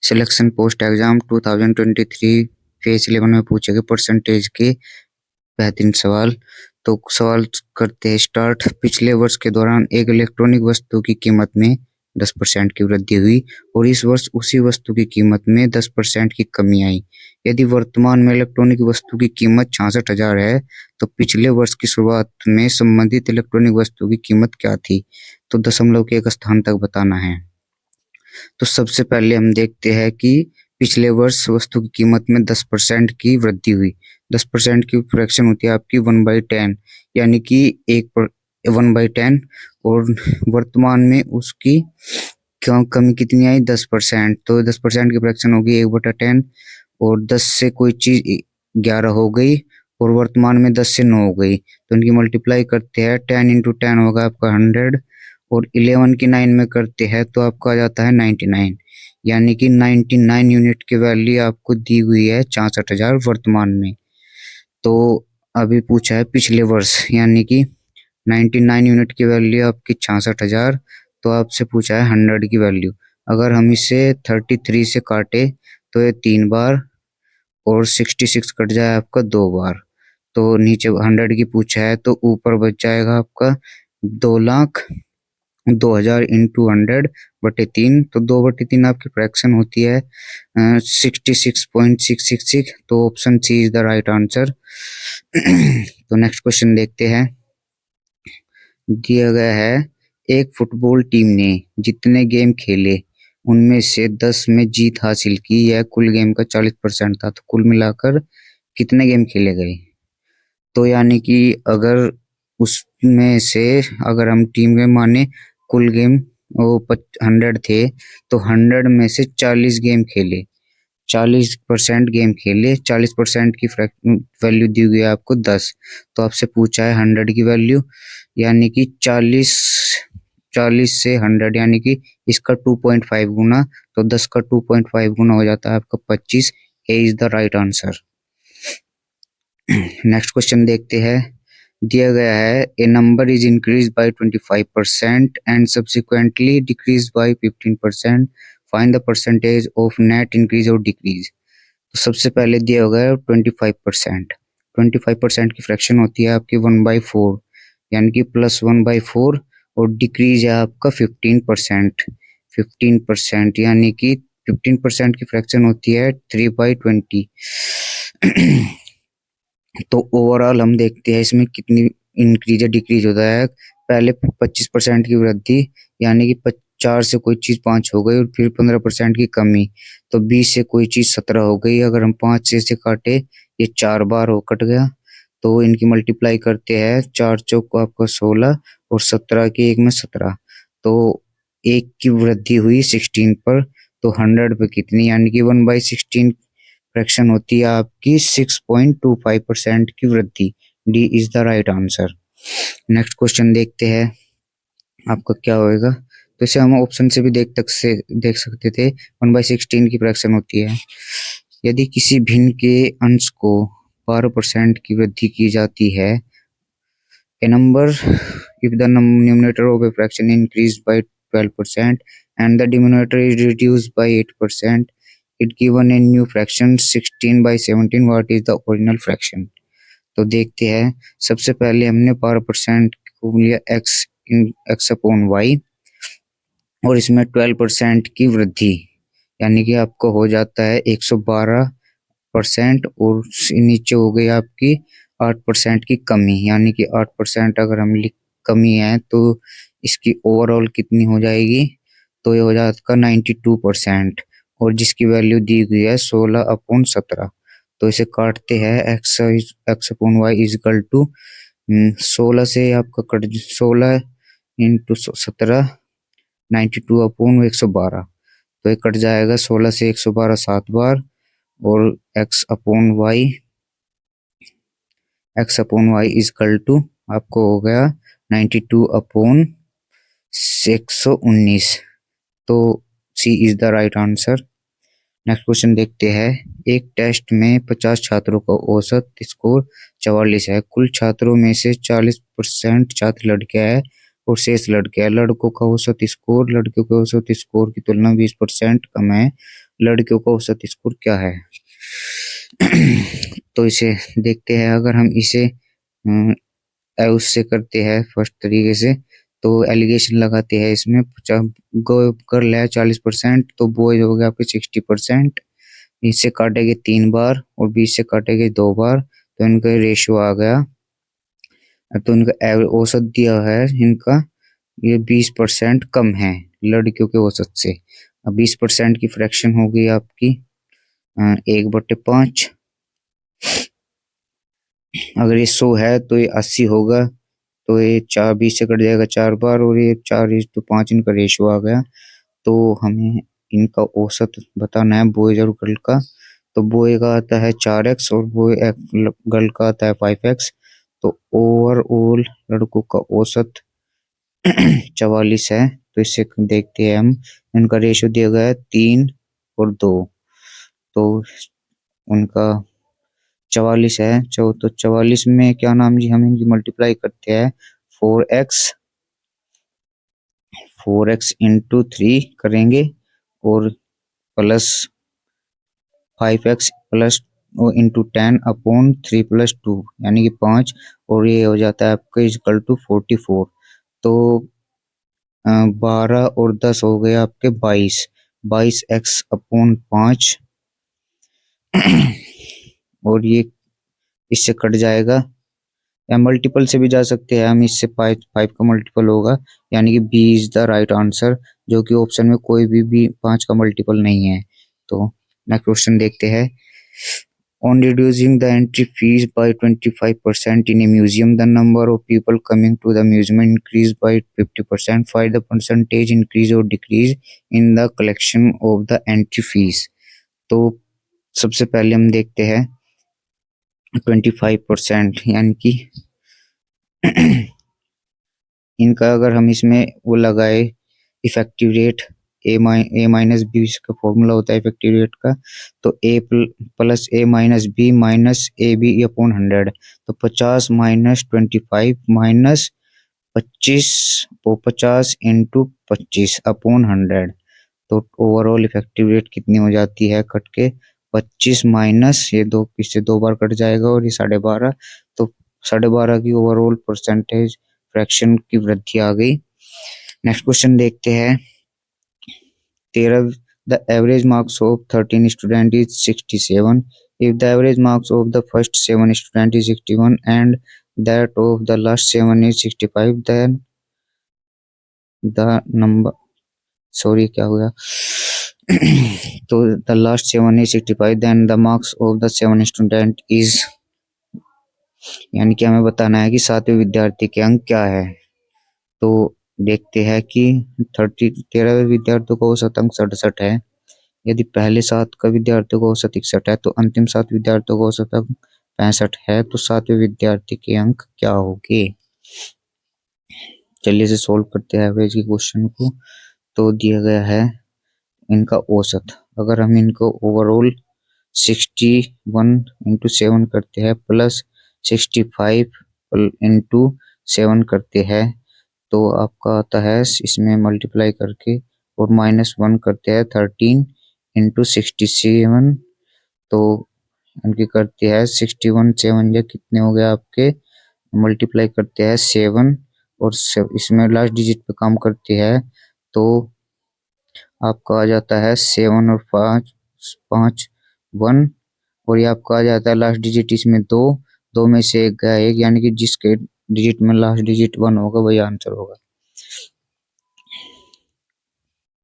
Selection post exam 2023 phase 11 में पूछे गए परसेंटेज के बेहतरीन सवाल। तो सवाल करते हैं स्टार्ट। पिछले वर्ष के दौरान एक इलेक्ट्रॉनिक वस्तु की कीमत में 10% की वृद्धि हुई और इस वर्ष उसी वस्तु की कीमत में 10% की कमी आई। यदि वर्तमान में इलेक्ट्रॉनिक वस्तु की कीमत 66,000 है तो पिछले वर्ष की शुरुआत में संबंधित इलेक्ट्रॉनिक वस्तु की कीमत क्या थी? तो दशमलव के एक स्थान तक बताना है। तो सबसे पहले हम देखते हैं कि पिछले वर्ष वस्तु की कीमत में 10% की वृद्धि हुई। 10% की फ्रैक्शन होती है आपकी 1/10, यानी कि 1/10, और वर्तमान में उसकी क्यों कमी कितनी आई? 10%। तो 10% की फ्रैक्शन होगी 1/10, और 10 से कोई चीज 11 हो गई और वर्तमान में 10 से 9 हो गई, तो इनकी मल्टीप्लाई करते हैं 10 इंटू 10 होगा आपका 100, और 11 की 9 में करते हैं तो आपका आ जाता है 99, यानी कि 99 यूनिट की वैल्यू आपको दी हुई है 66,000 वर्तमान में। तो अभी पूछा है पिछले वर्ष, यानी कि 99 यूनिट की वैल्यू आपकी 66,000, तो आपसे पूछा है 100 की वैल्यू। अगर हम इसे 33 से काटे तो ये 3 बार और 66 कट जाए आपका 2 बार, तो नीचे 100 की पूछा है तो ऊपर बच जाएगा आपका 2,02,000 इंटू 100/3। तो 2/3 आपकी फ्रैक्शन होती है 66.666। तो option C is the right answer. तो नेक्स्ट क्वेश्चन देखते हैं। दिया गया है एक फुटबॉल टीम ने जितने गेम खेले उनमें से 10 में जीत हासिल की। यह कुल गेम का 40% था, तो कुल मिलाकर कितने गेम खेले गए? तो यानी कि अगर उसमें से अगर हम टीम में माने कुल गेम वो 100 थे, तो 100 में से 40 गेम खेले, 40% गेम खेले, 40% की वैल्यू दी हुई है आपको 10। तो आपसे पूछा है 100 की वैल्यू, यानी कि 40 40 से 100, यानी कि इसका 2.5 गुना, तो 10 का 2.5 गुना हो जाता है आपका 25। A is the right answer. Next question देखते हैं। दिया गया है A number is increase by 25% and subsequently decrease by 15%, find the percentage of net increase or decrease. तो सबसे पहले दिया होगा 25%। 25% की फ्रैक्शन होती है आपकी 1/4, यानी कि +1/4, और डिक्रीज है आपका 15%। 15%, यानी कि 15% की फ्रैक्शन होती है 3/20। तो ओवरऑल हम देखते हैं इसमें कितनी इंक्रीज या डिक्रीज होता है। पहले 25% की वृद्धि, यानी कि 4 से कोई चीज 5 हो गई, और फिर 15% की कमी, तो 20 से कोई चीज 17 हो गई। अगर हम 5 से काटे, ये 4 बार हो कट गया, तो इनकी मल्टीप्लाई करते हैं 4 चौक को आपका 16, और 17 की 1 में 17, तो 1 की वृद्धि हुई 16 पर, तो 100 पे कितनी, यानी कि 1/16 फ्रैक्शन होती है आपकी 6.25% की वृद्धि। D is the right answer. Next question देखते हैं आपका क्या होएगा। तो इसे हम ऑप्शन से भी देख सकते थे। 1/16 की फ्रैक्शन होती है। यदि किसी भिन्न के अंश को 12% की वृद्धि की जाती है, a number if the numerator of a fraction increased by 12% and the denominator is reduced by 8%, it given a new fraction 16/17, what is the original fraction? तो देखते हैं। सबसे पहले हमने 12% को लिया x अपॉन वाई, और इसमें 12% की वृद्धि, यानी कि आपको हो जाता है 112%, और नीचे हो गई आपकी 8% की कमी, यानी कि 8% अगर हम कमी है तो इसकी ओवरऑल कितनी हो जाएगी? तो ये हो जाएगा 92%, और जिसकी वैल्यू दी गई है 16/17। तो इसे काटते हैं x upon Y equal to 16 से आपका कट 16 इंटू 17, 92/112, तो ये कट जाएगा 16 से 112 7 बार, और x upon Y equal to आपको हो गया 92/119। तो C is the right answer. Next question देखते हैं। एक टेस्ट में 50 छात्रों का औसत स्कोर 44 है। कुल छात्रों में से 40% छात्र लड़कियां है और शेष लड़के हैं। लड़कों का औसत स्कोर लड़कियों के औसत स्कोर की तुलना में 20% कम है। लड़कियों का औसत स्कोर क्या है। तो इसे देखते हैं। अगर हम इसे उससे करते हैं फर्स्ट तरीके से, तो एलिगेशन लगाते हैं इसमें। गर्ल है 40%, तो बॉयज हो गया आपके 60%। इससे काटेंगे 3 बार और 20 से काटेंगे 2 बार, तो इनका रेशियो आ गया। तो इनका औसत दिया है इनका, ये 20% कम है लड़कियों के औसत से। अब 20% की फ्रैक्शन हो गई आपकी 1/5। अगर ये 100 है तो ये 80 होगा, तो ये 20 से कट जाएगा 4 बार, और ये 4:5 इनका रेशियो आ गया। तो हमें इनका औसत बताना है बॉयज और गर्ल का। तो बॉय का आता है 4x और गर्ल का आता है 5x। तो ओवरऑल लड़कों का औसत 44 है। तो इससे देखते हैं हम, इनका रेशियो दिया गया है 3 और 2, तो उनका 44 है। तो 44 में क्या नाम जी, हम इनकी मल्टीप्लाई करते हैं। 4x इंटू 3 करेंगे, और प्लस 5x प्लस इंटू 10/3 + 2 यानी कि 5, और ये हो जाता है आपका इक्वल टू 44। तो 12 और 10 हो गए आपके 22, 22x/5। और ये इससे कट जाएगा, या मल्टीपल से भी जा सकते हैं हम, इससे 5 का मल्टीपल होगा, यानी कि B is the right answer, जो कि ऑप्शन में कोई भी 5 का मल्टीपल नहीं है। तो नेक्स्ट क्वेश्चन देखते हैं। On reducing the entry fees by 25% in a museum, the number of people coming to the museum increased by 50%. Find the percentage increase or decrease in the collection of the entry fees. तो सबसे पहले हम देखते हैं 25%, यानी कि इनका अगर हम इसमें वो लगाए effective rate, A minus B का फॉर्मूला होता है इफेक्टिव रेट का। तो A plus A minus B minus A B upon 100। तो 50 माइनस 25 माइनस 25, वो 50 इंटू 25 अपॉन 100। तो ओवरऑल इफेक्टिव रेट कितनी हो जाती है कट के, 25 माइनस ये 2, इससे 2 बार कट जाएगा, और ये 12.5। तो 12.5 की ओवरऑल परसेंटेज फ्रैक्शन की वृद्धि आ गई। नेक्स्ट क्वेश्चन देखते हैं। 13 the average marks of 13 student is 67। If the average marks of the first 7 student is 61 and that of the last 7 is 65, then the number, sorry क्या हो गया, तो the last 7 is 65, then the marks of the 7 student is, यानी कि हमें बताना है कि 7वें विद्यार्थी के अंक क्या है। तो देखते हैं कि 13वें विद्यार्थियों का औसत अंक 67 है। यदि पहले 7 का विद्यार्थियों का औसत 61 है, तो अंतिम 7 विद्यार्थियों का औसत अंक 65 है। तो 7वें विद्यार्थी के अंक क्या होंगे। चलिए इसे सोल्व करते हैं एवरेज के क्वेश्चन को। तो दिया गया है इनका औसत, अगर हम इनको ओवरऑल 61 इंटू 7 करते हैं, प्लस 65 इंटू 7 करते हैं, तो आपका आता है इसमें मल्टीप्लाई करके, और -1 करते हैं 13 इंटू 67। तो इनकी करते हैं 61, 7 या कितने हो गए आपके, मल्टीप्लाई करते हैं 7, और इसमें लास्ट डिजिट पे काम करते हैं, तो आपका आ जाता है 7 और 5, 5 1, और ये आपका आ जाता है लास्ट डिजिट इसमें 2, 2 में से एक गया 1, यानी कि जिसके डिजिट में लास्ट डिजिट 1 होगा वही आंसर होगा।